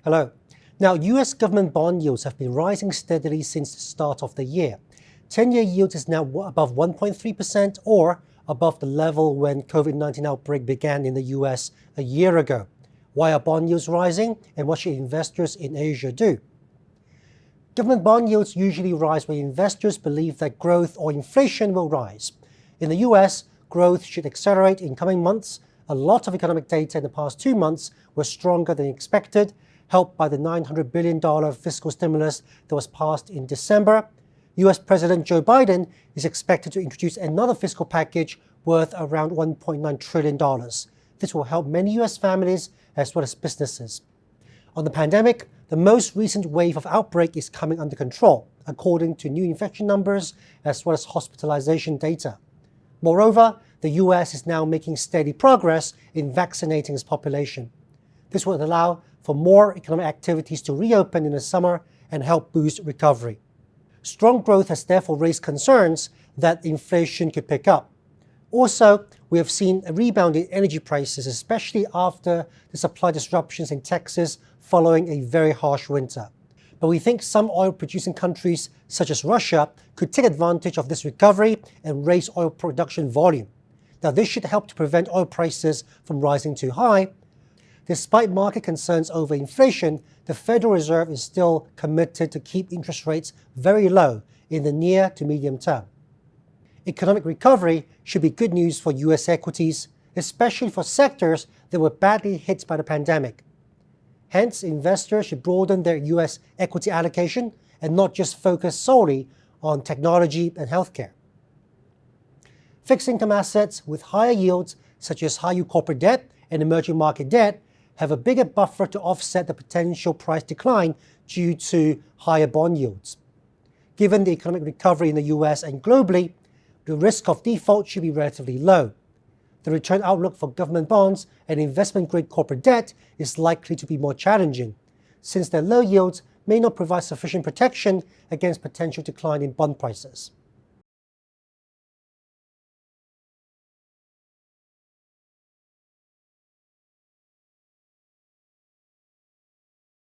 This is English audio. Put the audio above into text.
Hello. Now, US government bond yields have been rising steadily since the start of the year. 10-year yield is now above 1.3% or above the level when COVID-19 outbreak began in the US a year ago. Why are bond yields rising, and what should investors in Asia do? Government bond yields usually rise when investors believe that growth or inflation will rise. In the US, growth should accelerate in coming months. A lot of economic data in the past 2 months were stronger than expected, helped by the $900 billion fiscal stimulus that was passed in December. US President Joe Biden is expected to introduce another fiscal package worth around $1.9 trillion. This will help many US families as well as businesses. On the pandemic, the most recent wave of outbreak is coming under control, according to new infection numbers as well as hospitalization data. Moreover, the US is now making steady progress in vaccinating its population. This will allow for more economic activities to reopen in the summer and help boost recovery. Strong growth has therefore raised concerns that inflation could pick up. Also, we have seen a rebound in energy prices, especially after the supply disruptions in Texas following a very harsh winter. But we think some oil-producing countries, such as Russia, could take advantage of this recovery and raise oil production volume. Now, this should help to prevent oil prices from rising too high. Despite market concerns over inflation, the Federal Reserve is still committed to keep interest rates very low in the near to medium term. Economic recovery should be good news for US equities, especially for sectors that were badly hit by the pandemic. Hence, investors should broaden their US equity allocation and not just focus solely on technology and healthcare. Fixed income assets with higher yields, such as high-yield corporate debt and emerging market debt, have a bigger buffer to offset the potential price decline due to higher bond yields. Given the economic recovery in the US and globally, the risk of default should be relatively low. The return outlook for government bonds and investment-grade corporate debt is likely to be more challenging, since their low yields may not provide sufficient protection against potential decline in bond prices.